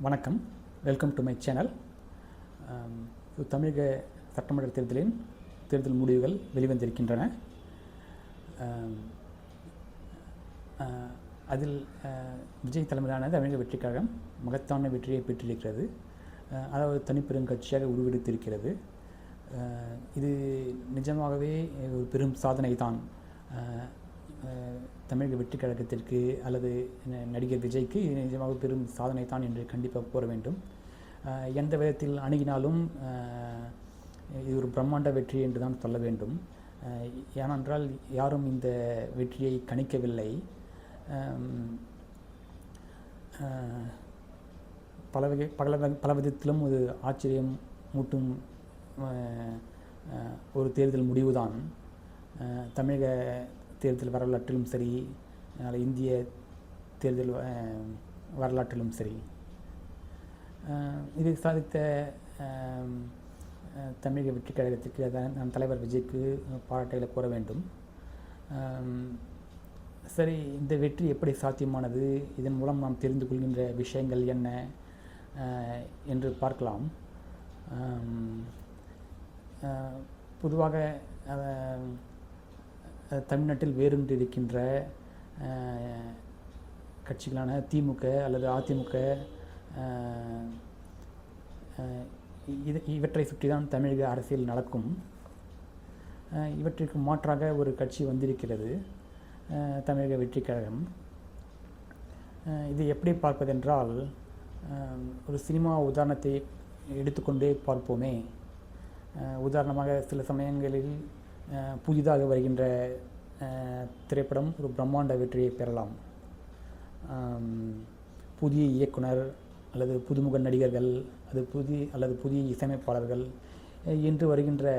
வணக்கம், welcome to my channel. தமிழக சட்டமன்ற தேர்தலின் தேர்தல் முடிவுகள் வெளிவந்திருக்கின்றன. அதில் விஜய் தலைமையிலான தமிழக வெற்றிக் கழகம் மகத்தான வெற்றியை பெற்றிருக்கிறது. அதாவது தனிப்பெரும் கட்சியாக உருவெடுத்திருக்கிறது. இது நிஜமாகவே ஒரு பெரும் சாதனை தான். தமிழக வெற்றிக் கழகத்திற்கு அல்லது நடிகர் விஜய்க்கு நிஜமாக பெரும் சாதனை தான் என்று கண்டிப்பாக கூற வேண்டும். எந்த விதத்தில் அணுகினாலும் இது ஒரு பிரம்மாண்ட வெற்றி என்று தான் சொல்ல வேண்டும். ஏனென்றால் யாரும் இந்த வெற்றியை கணிக்கவில்லை. பல விதத்திலும் ஒரு ஆச்சரியம் மூட்டும் ஒரு தேர்தல் முடிவுதான். தமிழக தேர்தல் வரலாற்றிலும் சரி, இந்திய தேர்தல் வரலாற்றிலும் சரி, இது சாதித்த தமிழக வெற்றிக் கழகத்திற்கு நம் தலைவர் விஜய்க்கு பாராட்டுகளை கூற வேண்டும். சரி, இந்த வெற்றி எப்படி சாத்தியமானது, இதன் மூலம் நாம் தெரிந்து கொள்கின்ற விஷயங்கள் என்ன என்று பார்க்கலாம். பொதுவாக தமிழ்நாட்டில் வேரூன்றி இருக்கின்ற கட்சிகளான திமுக அல்லது அதிமுக, இவற்றை சுற்றி தான் தமிழக அரசியல் நடக்கும். இவற்றிற்கு மாற்றாக ஒரு கட்சி வந்திருக்கிறது, தமிழக வெற்றிக் கழகம். இது எப்படி பார்ப்பதென்றால், ஒரு சினிமா உதாரணத்தை எடுத்துக்கொண்டே பார்ப்போமே. உதாரணமாக, சில சமயங்களில் புதிதாக வருகின்ற திரைப்படம் ஒரு பிரம்மாண்ட வெற்றியை பெறலாம். புதிய இயக்குனர் அல்லது புதுமுக நடிகர்கள் அல்லது புதிய இசையமைப்பாளர்கள் என்று வருகின்ற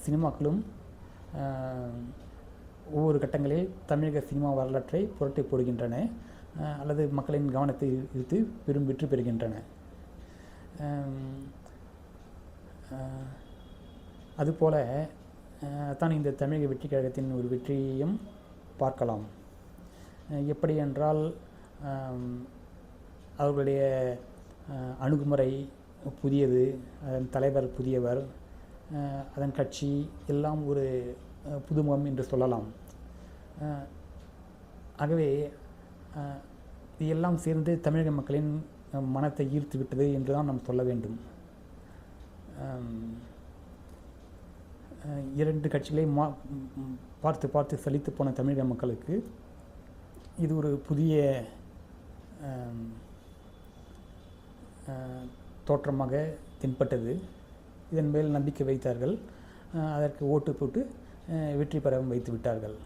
சினிமாக்களும் ஒவ்வொரு கட்டங்களில் தமிழக சினிமா வரலாற்றை புரட்டி போடுகின்றன அல்லது மக்களின் கவனத்தை ஈர்த்து பெரும் வெற்றி பெறுகின்றன. அதுபோல தான் இந்த தமிழக வெற்றிக் கழகத்தின் ஒரு வெற்றியையும் பார்க்கலாம். எப்படி என்றால், அவர்களுடைய அணுகுமுறை புதியது, அதன் தலைவர் புதியவர், அதன் கட்சி எல்லாம் ஒரு புதுமுகம் என்று சொல்லலாம். ஆகவே இது எல்லாம் சேர்ந்து தமிழக மக்களின் மனத்தை ஈர்த்து விட்டது என்று தான் நாம் சொல்ல வேண்டும். இரண்டு கட்சிகளை பார்த்து சலித்து போன தமிழக மக்களுக்கு இது ஒரு புதிய தோற்றமாக தென்பட்டது. இதன் மேல் நம்பிக்கை வைத்தார்கள், அதற்கு ஓட்டு போட்டு வெற்றி பெறவும் வைத்து விட்டார்கள்.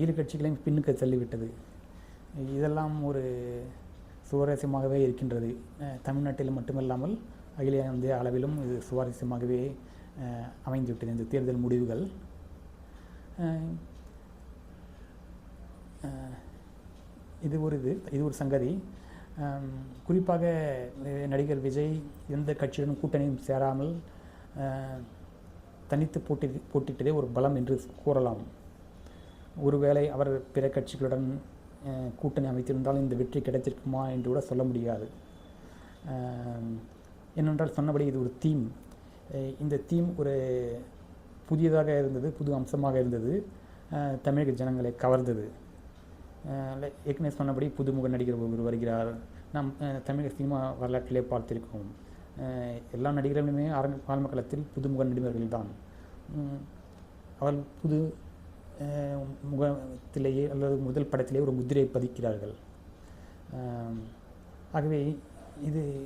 இரு கட்சிகளையும் பின்னுக்கு தள்ளிவிட்டது. இதெல்லாம் ஒரு சுவாரஸ்யமாகவே இருக்கின்றது. தமிழ்நாட்டில் மட்டுமல்லாமல் அகில இந்திய அளவிலும் இது சுவாரஸ்யமாகவே அமைந்துவிட்டது இந்த தேர்தல் முடிவுகள். இது ஒரு சங்கதி. குறிப்பாக நடிகர் விஜய் எந்த கட்சியுடன் கூட்டணியும் சேராமல் தனித்து போட்டிட்டதே ஒரு பலம் என்று கூறலாம். ஒருவேளை அவர் பிற கட்சிகளுடன் கூட்டணி அமைத்திருந்தால் இந்த வெற்றி கிடைத்திருக்குமா என்று கூட சொல்ல முடியாது. ஏனென்றால் சொன்னபடி இது ஒரு தீம். இந்த தீம் ஒரு புதியதாக இருந்தது, புது அம்சமாக இருந்தது, தமிழக ஜனங்களை கவர்ந்தது. ஏற்கனவே சொன்னபடி புதுமுக நடிகர் ஒருவர் வருகிறார். நாம் தமிழக சினிமா வரலாற்றிலே பார்த்திருக்கோம். எல்லா நடிகர்களுமே ஆரம்ப காலத்தில் புதுமுக நடிகர்கள் தான். அவர் புது முகத்திலேயே அல்லது முதல் படத்திலேயே ஒரு முத்திரையை பதிக்கிறார்கள். ஆகவே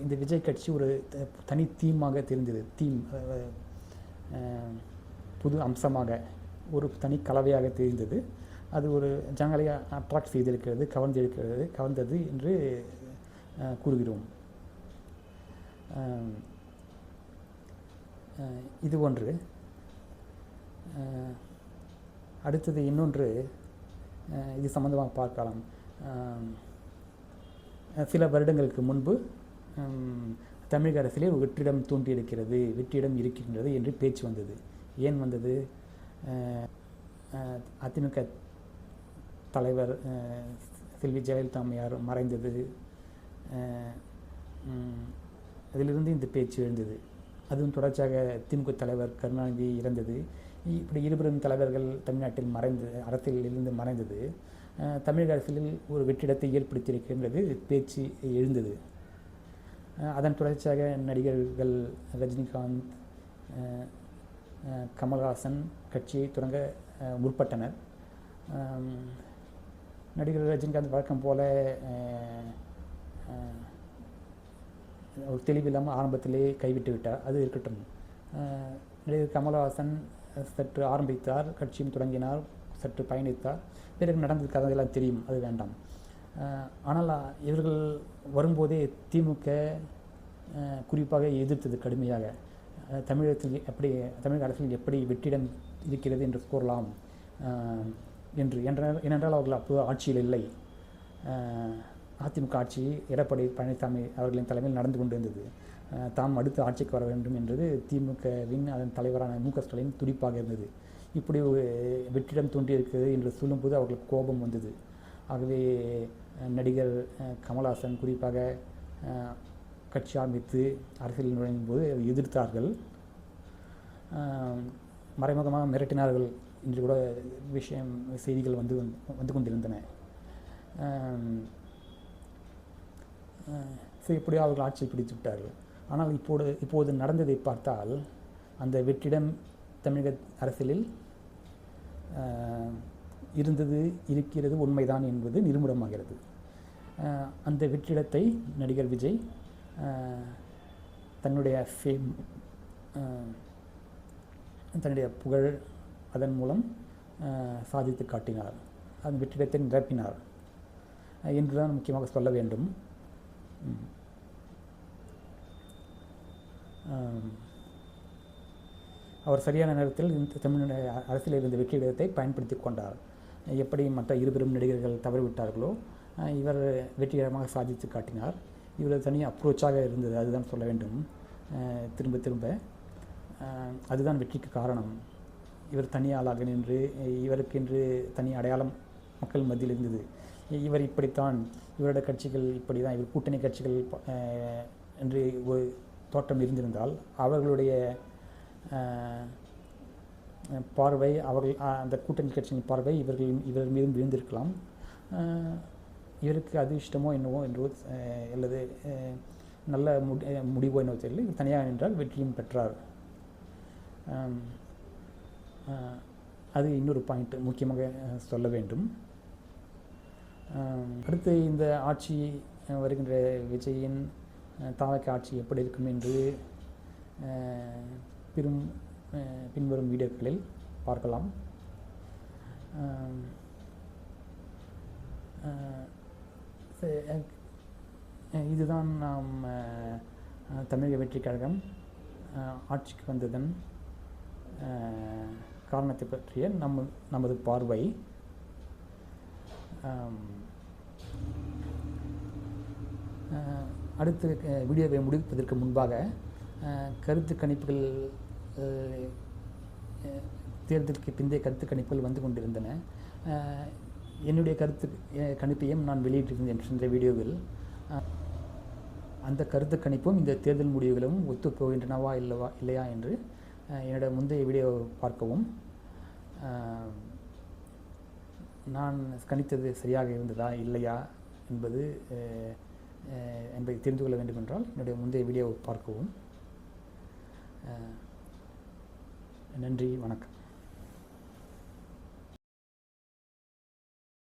இந்த விஜய் கட்சி ஒரு தனி தீமாக தெரிந்தது. புது அம்சமாக ஒரு தனி கலவையாக தெரிந்தது. அது ஒரு ஜனங்களை அட்ராக்ட் செய்திருக்கிறது, கவர்ந்தது என்று கூறுகிறோம். இது ஒன்று. அடுத்தது இன்னொன்று, இது சம்பந்தமாக பார்க்கலாம். சில வருடங்களுக்கு முன்பு தமிழக அரசிலே ஒரு வெற்றிடம் இருக்கின்றது என்று பேச்சு வந்தது. ஏன் வந்தது? அதிமுக தலைவர் செல்வி ஜெயலலிதா அம்மையார் மறைந்தது, அதிலிருந்து இந்த பேச்சு எழுந்தது. அதுவும் தொடர்ச்சியாக திமுக தலைவர் கருணாநிதி இறந்தது. இப்படி இருபெரும் தலைவர்கள் தமிழ்நாட்டில் அரசியலிலிருந்து மறைந்தது தமிழக அரசியலில் ஒரு வெற்றிடத்தை ஏற்படுத்தியிருக்கின்றது பேச்சு எழுந்தது. அதன் தொடர்ச்சியாக நடிகர்கள் ரஜினிகாந்த், கமல்ஹாசன் கட்சியை தொடங்க முற்பட்டனர். நடிகர் ரஜினிகாந்த் வழக்கம் போல ஒரு தெளிவில்லாமல் ஆரம்பத்திலே கைவிட்டு விட்டார். அது இருக்கட்டும். நடிகர் கமல்ஹாசன் சற்று ஆரம்பித்தார், கட்சியும் தொடங்கினார், சற்று பயணித்தார். பிறகு நடந்தது கதையெல்லாம் தெரியும், அது வேண்டாம். ஆனால் இவர்கள் வரும்போதே திமுக குறிப்பாக எதிர்த்தது கடுமையாக. தமிழகத்தில் தமிழக அரசில் எப்படி வெற்றிடம் இருக்கிறது என்று கூறலாம் ஏனென்றால் அவர்கள் அப்போது ஆட்சியில் இல்லை. அதிமுக ஆட்சி எடப்பாடி பழனிசாமி அவர்களின் தலைமையில் நடந்து கொண்டிருந்தது. தாம் அடுத்து ஆட்சிக்கு வர வேண்டும் என்றது திமுகவின் அதன் தலைவரான மு.க. ஸ்டாலின் துடிப்பாக இருந்தது. இப்படி ஒரு வெற்றிடம் தோன்றியிருக்கிறது என்று சொல்லும்போது அவர்களுக்கு கோபம் வந்தது. ஆகவே நடிகர் கமல்ஹாசன் குறிப்பாக கட்சி ஆரம்பித்து அரசியலில் நுழையும் போது எதிர்த்தார்கள், மறைமுகமாக மிரட்டினார்கள் என்று கூட செய்திகள் வந்து கொண்டிருந்தன. இப்படியே அவர்கள் ஆட்சியை பிடித்து விட்டார்கள். ஆனால் இப்போது நடந்ததை பார்த்தால் அந்த வெற்றிடம் தமிழக அரசியலில் இருக்கிறது உண்மைதான் என்பது நிரூபணமாகிறது. அந்த வெற்றிடத்தை நடிகர் விஜய் தன்னுடைய ஃபேம், தன்னுடைய புகழ் அதன் மூலம் சாதித்து காட்டினார். அந்த வெற்றிடத்தை நிரப்பினார் என்றுதான் முக்கியமாக சொல்ல வேண்டும். அவர் சரியான நேரத்தில் இந்த தமிழ் அரசியலில் இருந்த வெற்றிடத்தை பயன்படுத்தி கொண்டார். எப்படி மற்ற இருபெரும் நடிகர்கள் தவறிவிட்டார்களோ இவர் வெற்றிகரமாக சாதித்து காட்டினார். இவர் தனி அப்ரோச்சாக இருந்தது, அதுதான் சொல்ல வேண்டும். திரும்ப திரும்ப அதுதான் வெற்றிக்கு காரணம். இவர் தனி ஆளாக நின்று இவருக்கென்று தனி அடையாளம் மக்கள் மத்தியில் இருந்தது. இவர் இப்படித்தான், இவரோட கட்சிகள் இப்படி தான், இவர் கூட்டணி கட்சிகள் என்று ஒரு தோற்றம் இருந்திருந்தால் அவர்களுடைய பார்வை, அவர்கள் அந்த கூட்டணி கட்சியின் பார்வை இவர் மீதும் விழுந்திருக்கலாம். இவருக்கு அது இஷ்டமோ என்னவோ என்றோ அல்லது நல்ல முடிவோ என்னவோ தெரியல, இவர் தனியாக நின்றால் வெற்றியும் பெற்றார். அது இன்னொரு பாயிண்ட் முக்கியமாக சொல்ல வேண்டும். அடுத்து இந்த ஆட்சி வருகின்ற விஜயின் தாவக ஆட்சி எப்படி இருக்கும் என்று பின்வரும் வீடியோக்களில் பார்க்கலாம். இதுதான் நாம் தமிழக வெற்றி கழகம் ஆட்சிக்கு வந்ததன் காரணத்தை பற்றிய நமது பார்வை. அடுத்து வீடியோவை முடிப்பதற்கு முன்பாக கருத்து கணிப்புகள், தேர்தலுக்கு பிந்தைய கருத்து கணிப்புகள் வந்து கொண்டிருந்தன. என்னுடைய கருத்து கணிப்பையும் நான் வெளியிட்டிருந்தேன் சென்ற வீடியோவில். அந்த கருத்து கணிப்பும் இந்த தேர்தல் முடிவுகளும் ஒத்துப்போகின்றனவா இல்லையா என்று என்னோட முந்தைய வீடியோ பார்க்கவும். நான் கணித்தது சரியாக இருந்ததா இல்லையா என்பதை தெரிந்து கொள்ள வேண்டும் என்றால் என்னுடைய முந்தைய வீடியோவை பார்க்கவும். நன்றி, வணக்கம்.